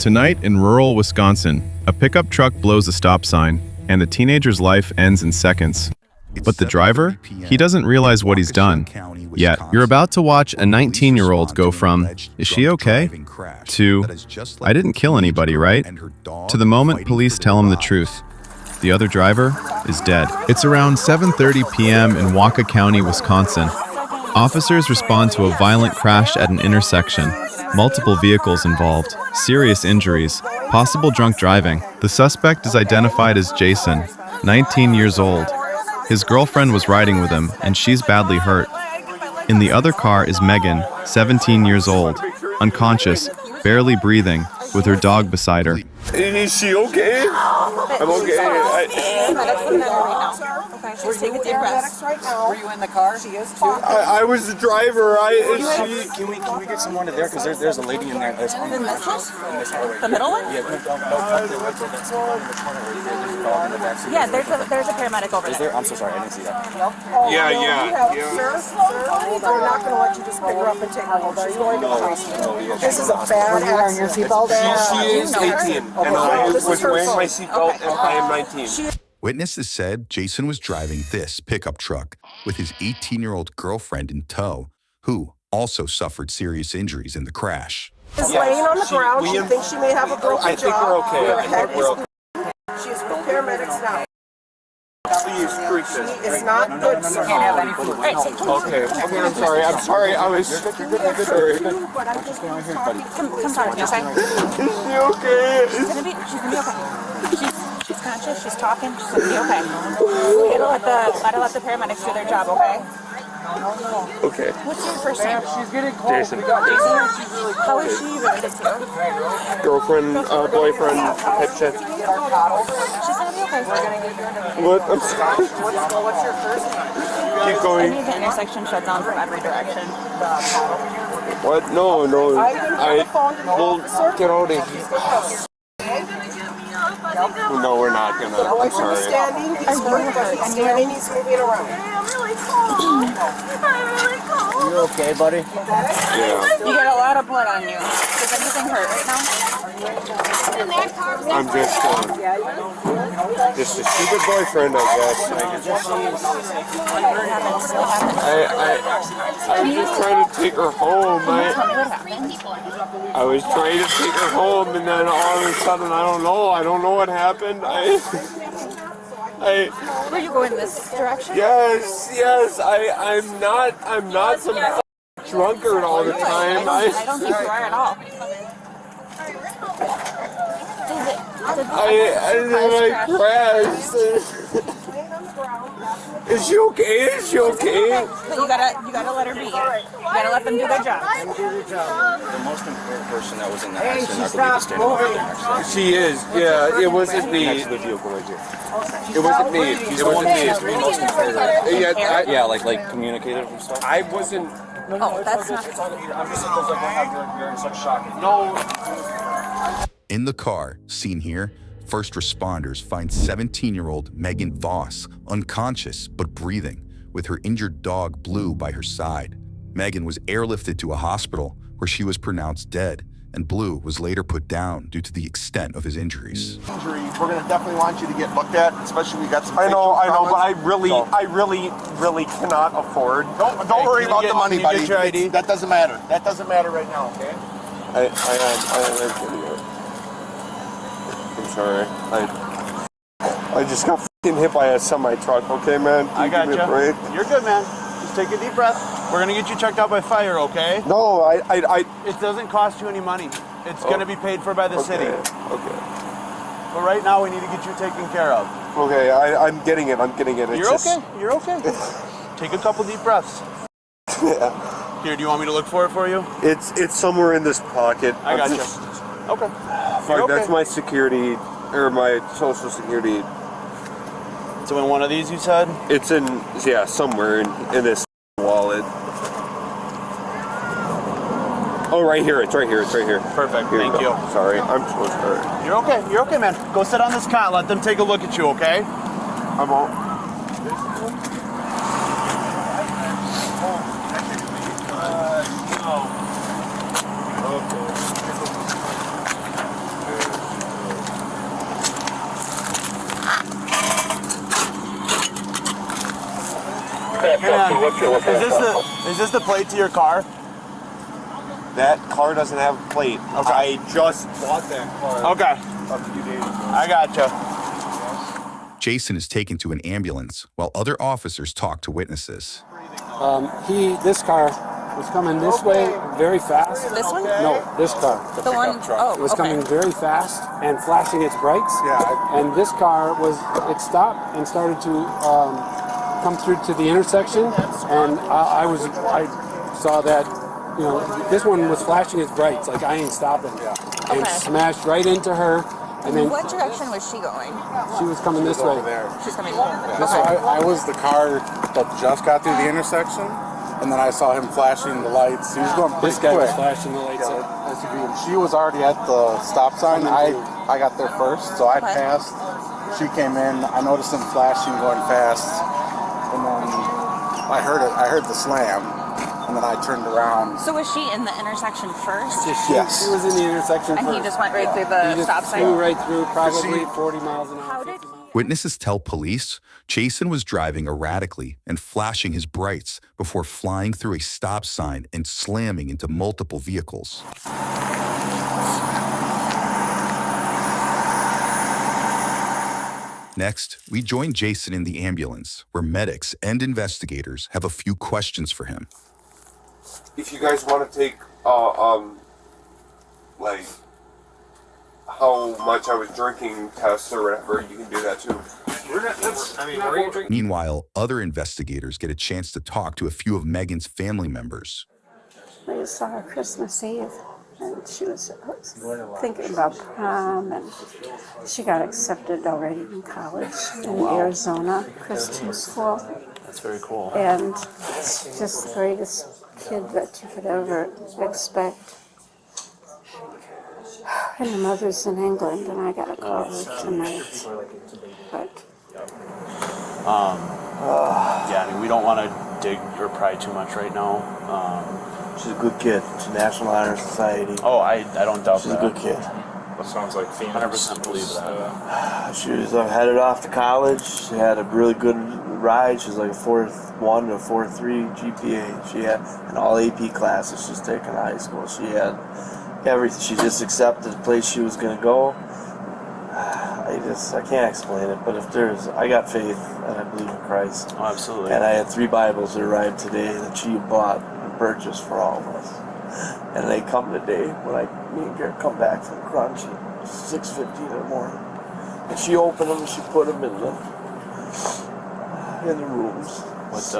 Tonight in rural Wisconsin, a pickup truck blows a stop sign, and a teenager's life ends in seconds. But the driver? He doesn't realize what he's done. Yet, you're about to watch a 19-year-old go from, "Is she okay?" to, "I didn't kill anybody, right?" to the moment police tell him the truth. The other driver is dead. It's around 7:30 p.m. in Waukesha County, Wisconsin. Officers respond to a violent crash at an intersection. Multiple vehicles involved, serious injuries, possible drunk driving. The suspect is identified as Jason, 19 years old. His girlfriend was riding with him, and she's badly hurt. In the other car is Megan, 17 years old, unconscious, barely breathing, with her dog beside her. Is she okay? I'm okay. Okay, just take a deep breath. Were you in the car? She is too. I was the driver. Can we get someone to there? Because there's a lady in there that's on In this one? in this hallway. The middle one? Yeah, no, that's the one in the corner where there's a dog in the back seat. Yeah, there's a paramedic over Is there. there? I'm so sorry, I didn't see that. Yeah. Sir, we're not going to let you just pick her up and take her home. She's going to the hospital. This is a bad accident. She is 18, and I was wearing my seatbelt, and I am 19. Witnesses said Jason was driving this pickup truck with his 18-year-old girlfriend in tow, who also suffered serious injuries in the crash. She's laying on the ground. She thinks she may have a broken jaw. I think we're okay. Her I head think we're okay. She is with paramedics now. Please treat this. It's not good, sir. Okay, I'm sorry. I was sorry. Come talk to me, okay? Is she okay? She's gonna be okay. She's conscious, she's talking, she's gonna be okay. We gotta let the paramedics do their job, okay? Okay. What's your first name? Jason. How is she related to you? Girlfriend, boyfriend, type shit. She's gonna be okay. What? I'm sorry. What's your first name? Keep Any going. of the intersection shut down from every direction. What? No. We'll get out of here. No, we're not gonna. I'm sorry. Standing, he's standing, he's moving around. I'm really cold. I'm really cold. You okay, buddy? Yeah. You got a lot of blood on you. Does anything hurt right now? I'm just a stupid boyfriend, I guess. What happened? I was just trying to take her home. Tell me what happened. I was trying to take her home, and then all of a sudden, I don't know what happened. Were you going this direction? Yes, I'm not some drunkard all the time. I don't think you are at all. And then I crashed. Is she okay? But you gotta let her be. You gotta let them do their job. The most important person that was in the accident, I believe, is standing over there next to She is. Yeah, it wasn't me. the vehicle right here. It wasn't me. He's the one that seems to be most impaired. Yeah, like communicative and stuff. I wasn't. Oh, that's not. I'm just supposed to you're in such shock. No. In the car, seen here, first responders find 17-year-old Megan Voss unconscious but breathing, with her injured dog Blue by her side. Megan was airlifted to a hospital where she was pronounced dead, and Blue was later put down due to the extent of his injuries. We're gonna definitely want you to get looked at, especially we got some. I know, but I So- really cannot afford. Don't worry about the money, buddy. Get your ID? That doesn't matter. That doesn't matter right now, okay? I am. I'm sorry. I just got f***ing hit by a semi-truck, okay, man? I got Give me a break. you. You're good, man. Just take a deep breath. We're gonna get you checked out by fire, okay? No, It doesn't cost you any money. It's gonna be paid for by the city. Okay. But right now, we need to get you taken care of. Okay, I'm getting it. It's You're just, okay. You're okay. Take a couple deep breaths. Yeah. Here, do you want me to look for it for you? It's somewhere in this pocket. I got I'm you. just- Okay. Fuck, You're okay. that's my security, or my social security. So in one of these, you said? It's somewhere in this wallet. Oh, right here. It's right here. Perfect. Here Thank go. you. Sorry, I'm so sorry. You're okay. You're okay, man. Go sit on this cot. Let them take a look at you, okay? I'm all. Is this the plate to your car? That car doesn't have a plate. Okay. I just bought that car Okay. a few days ago. I gotcha. Jason is taken to an ambulance while other officers talk to witnesses. This car was coming this way very fast. This one? No, this car. The one? Oh, It was okay. coming very fast and flashing its brights. And this car it stopped and started to come through to the intersection. And I saw that, this one was flashing its brights, like I ain't stopping. And Okay. smashed right into her. And then What direction was she going? she was coming this way. She's coming. So I was the car that just got through the intersection, and then I saw him flashing the lights. He was going pretty This guy was quick. flashing the lights. And she was already at the stop sign. I got there first, so I passed. She came in. I noticed him flashing, going fast, and then I heard the slam, and then I turned around. So was she in the intersection first? Yes. She was in the intersection And first. he just went right through the He just stop flew sign? right through, probably 40 miles an hour. How did 50 miles. Witnesses tell police Jason was driving erratically and flashing his brights before flying through a stop sign and slamming into multiple vehicles. Next, we join Jason in the ambulance, where medics and investigators have a few questions for him. If you guys want to take, like, how much I was drinking tests or whatever, you can do that too. Meanwhile, other investigators get a chance to talk to a few of Megan's family members. We saw her Christmas Eve, and she was thinking about prom, and she got accepted already in college in Arizona Christian school. That's very cool. And she's just the greatest kid that you could ever expect. And her mother's in England, and I got to call her tonight. But Yeah, I mean, we don't want to dig or pry too much right now. She's a good kid. She's National Honor Society. Oh, I don't doubt She's that. a good kid. That sounds like Phoenix. 100% believe that. She was headed off to college. She had a really good ride. She was like a 4.1 to 4.3 GPA. She had in all AP classes she's taken in high school. She had everything. She just accepted the place she was going to go. I can't explain it, but I got faith and I believe in Christ. Oh, absolutely. And I had 3 Bibles that arrived today that she bought and purchased for all of us. And they come today when me and Garrett come back from crunch at 6:15 in the morning. And she opened them and she put them in the rooms. What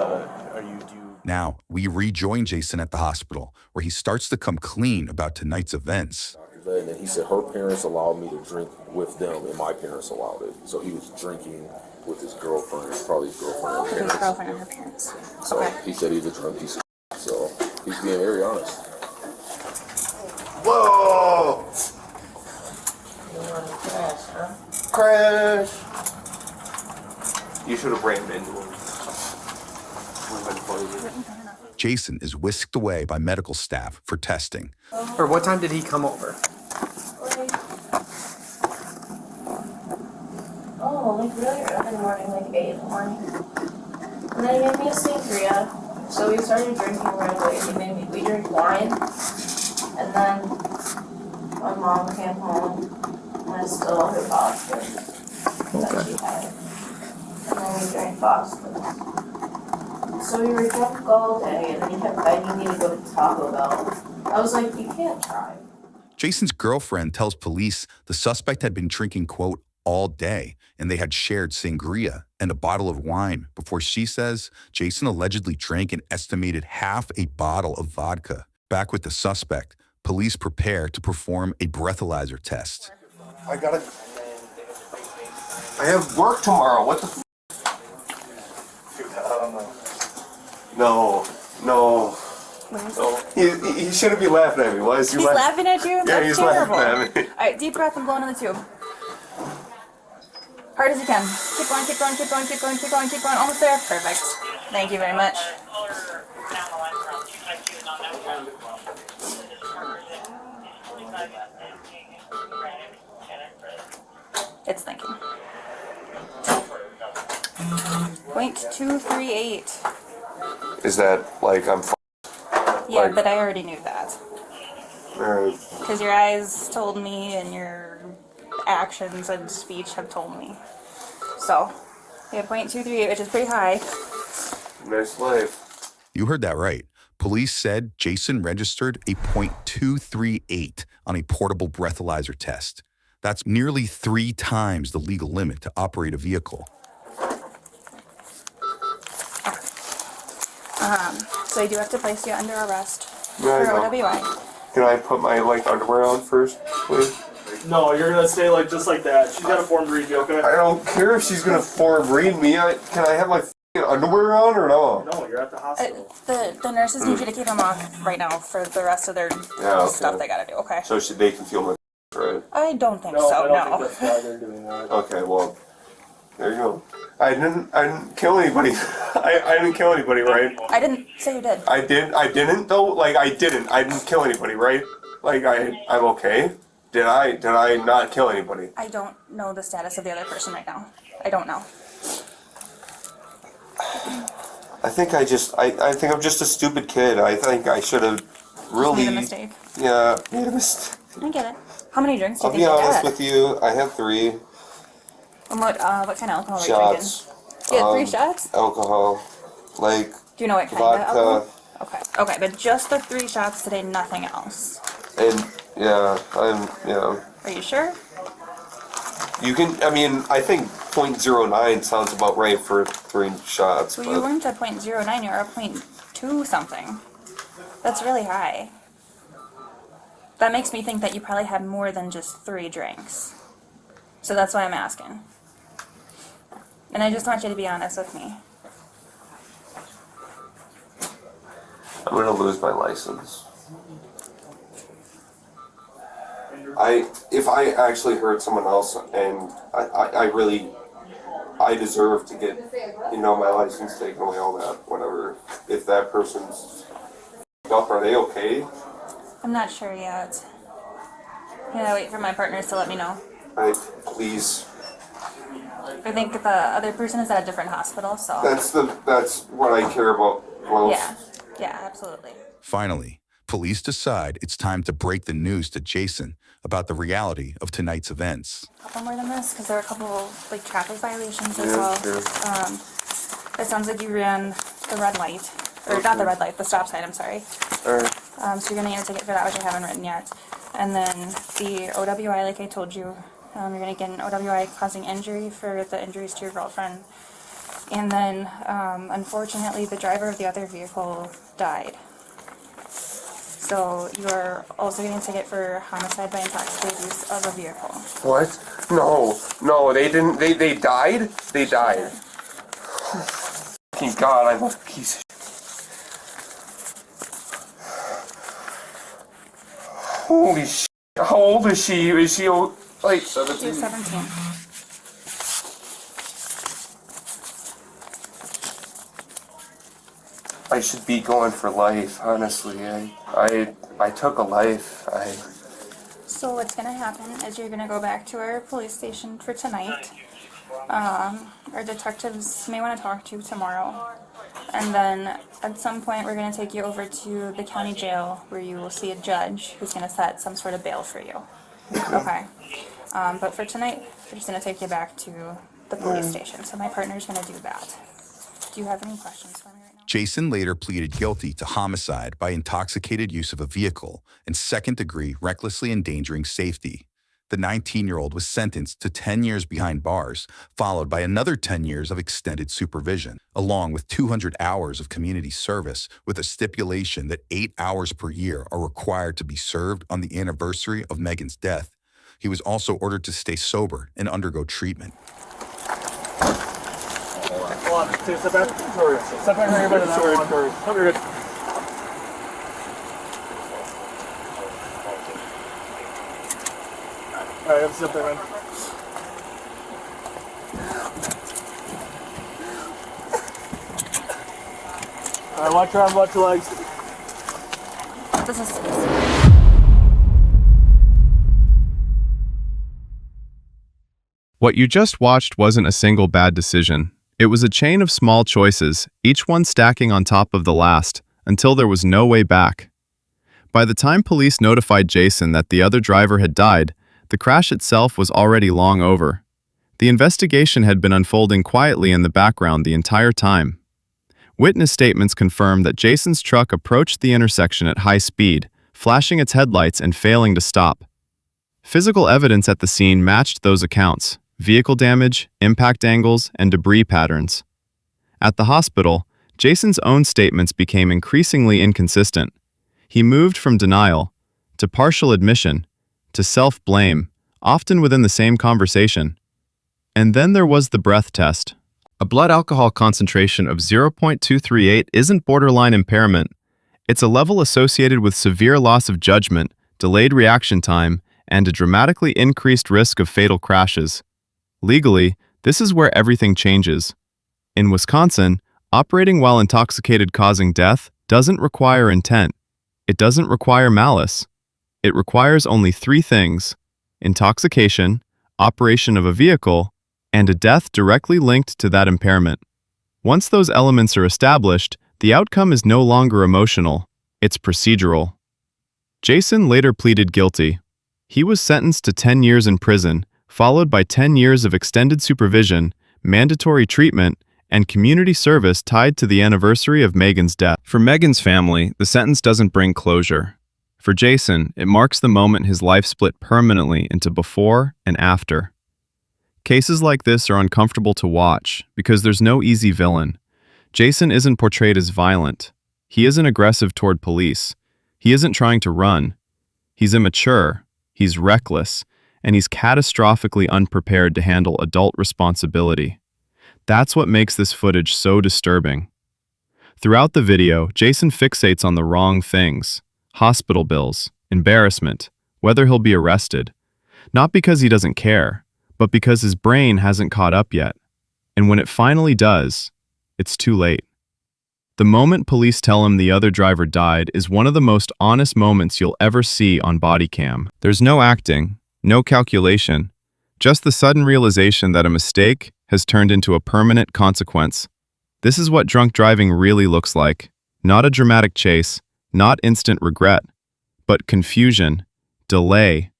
are you? Now, we rejoin Jason at the hospital, where he starts to come clean about tonight's events. And then he said her parents allowed me to drink with them, and my parents allowed it. So he was drinking with his girlfriend, probably his girlfriend and his parents. girlfriend and her parents? So Okay. he said he's a drunk piece of shit. So he's being very honest. Whoa! Crash! You should have rammed into him. Jason is whisked away by medical staff for testing. Or what time did he come over? Like really early in the morning, like 8 in the morning. And then he made me a sangria. So we started drinking right away. We drank wine. And then my mom came home and I stole her pasta that she had. And then we drank pasta. So we were drunk all day, and then he kept begging me to go to Taco Bell. I was like, you can't try. Jason's girlfriend tells police the suspect had been drinking, quote, all day, and they had shared sangria and a bottle of wine before she says Jason allegedly drank an estimated half a bottle of vodka. Back with the suspect, police prepare to perform a breathalyzer test. I have work tomorrow. What the f? No. He shouldn't be laughing at me. Why is he He's laughing at you? Yeah, That's he's terrible. laughing at me. Alright, deep breath and blow into the tube. Hard as you can. Keep going, keep going, keep going, keep going, keep going, keep going. Almost there. Perfect. Thank you very much. It's thinking. 0.238. Is that like I'm Yeah, like- but I already knew that. Alright. Because your eyes told me and your actions and speech have told me. So, you have 0.23, which is pretty high. Nice life. You heard that right. Police said Jason registered a .238 on a portable breathalyzer test. That's nearly 3 times the legal limit to operate a vehicle. So I do have to place you under arrest Yeah, for I know. OWI. Can I put my like underwear on first, please? No, you're gonna stay like just like that. She's got a form to read you, okay? I don't care if she's gonna form read me. Can I have my underwear on or no? No, you're at the hospital. The nurses need you to keep them off right now for the rest of their Yeah, stuff okay. they gotta do, okay? So they can feel my right? I don't think No, so, I don't no. think that's why they're doing that. Okay, well, there you go. I didn't kill anybody. I didn't kill anybody, right? I didn't say you did. I didn't though. Like I didn't kill anybody, right? Like I'm okay. Did I not kill anybody? I don't know the status of the other person right now. I don't know. I think I think I'm just a stupid kid. I think I should have really Made a mistake. Yeah, made a mistake. I get it. How many drinks do I'll you be think you honest had? with you. I had 3 And what kind of alcohol were you shots. drinking? You had 3 shots? Alcohol, like Do you know what kind vodka, of alcohol? Okay, but just the 3 shots today, nothing else. and yeah. Are you sure? You can. I mean, I think .09 sounds about right for 3 shots. Well, but you weren't at .09, you were at .2 something. That's really high. That makes me think that you probably had more than just 3 drinks. So that's why I'm asking. And I just want you to be honest with me. I'm gonna lose my license. If I actually hurt someone else, and I deserve to get, my license taken away, all that, whatever. If that person's up, are they okay? I'm not sure yet. Yeah, wait for my partners to let me know. Please. I think the other person is at a different hospital, so. That's what I care about most. Yeah, absolutely. Finally, police decide it's time to break the news to Jason about the reality of tonight's events. A couple more than this, because there are a couple of traffic violations as Yeah, well. sure. It sounds like you ran the red light, or not the red light, the stop sign. I'm sorry. Alright. So you're gonna get a ticket for that, which I haven't written yet. And then the OWI, like I told you, you're gonna get an OWI causing injury for the injuries to your girlfriend. And then, unfortunately, the driver of the other vehicle died. So you're also getting a ticket for homicide by intoxicated use of a vehicle. What? No, they didn't. They died? They died. Thank God, I'm a piece of shit. Holy shit. How old is she? Is she like 17? She was 17. I should be going for life, honestly. I took a life. So what's gonna happen is you're gonna go back to our police station for tonight. Our detectives may want to talk to you tomorrow. And then at some point we're gonna take you over to the county jail where you will see a judge who's gonna set some sort of bail for you. Okay. But for tonight, we're just gonna take you back to the police station. So my partner's gonna do that. Do you have any questions for me right now? Jason later pleaded guilty to homicide by intoxicated use of a vehicle and second-degree recklessly endangering safety. The 19-year-old was sentenced to 10 years behind bars, followed by another 10 years of extended supervision, along with 200 hours of community service, with a stipulation that 8 hours per year are required to be served on the anniversary of Megan's death. He was also ordered to stay sober and undergo treatment. Hold on, step back. Step back here, better than that one. Come here. Alright, let's step there, man. Alright, watch your arms, watch your legs. This is What you just watched wasn't a single bad decision. It was a chain of small choices, each one stacking on top of the last, until there was no way back. By the time police notified Jason that the other driver had died, the crash itself was already long over. The investigation had been unfolding quietly in the background the entire time. Witness statements confirmed that Jason's truck approached the intersection at high speed, flashing its headlights and failing to stop. Physical evidence at the scene matched those accounts: vehicle damage, impact angles, and debris patterns. At the hospital, Jason's own statements became increasingly inconsistent. He moved from denial to partial admission to self-blame, often within the same conversation. And then there was the breath test. A blood alcohol concentration of 0.238 isn't borderline impairment. It's a level associated with severe loss of judgment, delayed reaction time, and a dramatically increased risk of fatal crashes. Legally, this is where everything changes. In Wisconsin, operating while intoxicated causing death doesn't require intent. It doesn't require malice. It requires only 3 things: intoxication, operation of a vehicle, and a death directly linked to that impairment. Once those elements are established, the outcome is no longer emotional, it's procedural. Jason later pleaded guilty. He was sentenced to 10 years in prison, followed by 10 years of extended supervision, mandatory treatment, and community service tied to the anniversary of Megan's death. For Megan's family, the sentence doesn't bring closure. For Jason, it marks the moment his life split permanently into before and after. Cases like this are uncomfortable to watch because there's no easy villain. Jason isn't portrayed as violent. He isn't aggressive toward police. He isn't trying to run. He's immature, he's reckless, and he's catastrophically unprepared to handle adult responsibility. That's what makes this footage so disturbing. Throughout the video, Jason fixates on the wrong things: hospital bills, embarrassment, whether he'll be arrested. Not because he doesn't care, but because his brain hasn't caught up yet. And when it finally does, it's too late. The moment police tell him the other driver died is one of the most honest moments you'll ever see on Bodycam. There's no acting, no calculation, just the sudden realization that a mistake has turned into a permanent consequence. This is what drunk driving really looks like. Not a dramatic chase, not instant regret, but confusion, delay,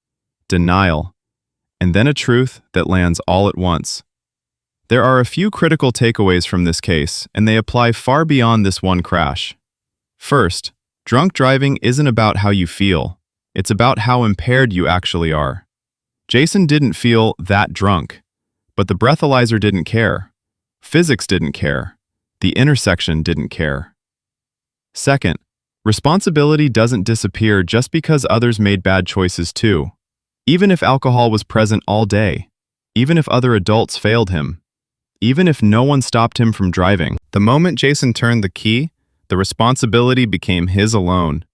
denial, and then a truth that lands all at once. There are a few critical takeaways from this case, and they apply far beyond this one crash. First, drunk driving isn't about how you feel. It's about how impaired you actually are. Jason didn't feel that drunk, but the breathalyzer didn't care. Physics didn't care. The intersection didn't care. Second, responsibility doesn't disappear just because others made bad choices too. Even if alcohol was present all day, even if other adults failed him, even if no one stopped him from driving, the moment Jason turned the key, the responsibility became his alone.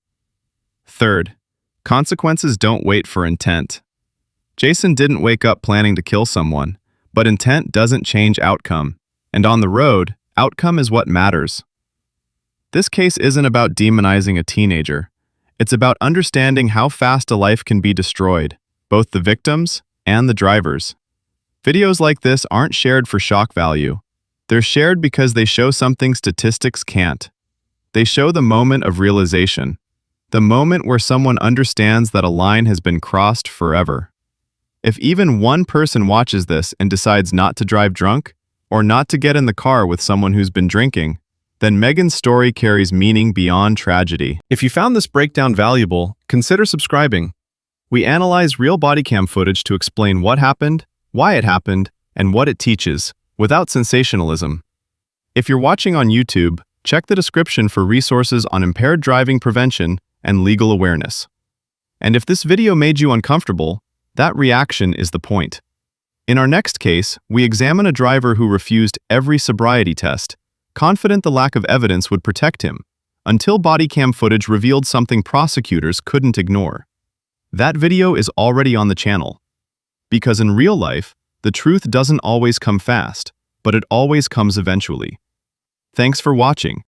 Third, consequences don't wait for intent. Jason didn't wake up planning to kill someone, but intent doesn't change outcome. And on the road, outcome is what matters. This case isn't about demonizing a teenager. It's about understanding how fast a life can be destroyed, both the victims and the drivers. Videos like this aren't shared for shock value. They're shared because they show something statistics can't. They show the moment of realization, the moment where someone understands that a line has been crossed forever. If even one person watches this and decides not to drive drunk, or not to get in the car with someone who's been drinking, then Megan's story carries meaning beyond tragedy. If you found this breakdown valuable, consider subscribing. We analyze real bodycam footage to explain what happened, why it happened, and what it teaches, without sensationalism. If you're watching on YouTube, check the description for resources on impaired driving prevention and legal awareness. And if this video made you uncomfortable, that reaction is the point. In our next case, we examine a driver who refused every sobriety test, confident the lack of evidence would protect him, until bodycam footage revealed something prosecutors couldn't ignore. That video is already on the channel. Because in real life, the truth doesn't always come fast, but it always comes eventually. Thanks for watching.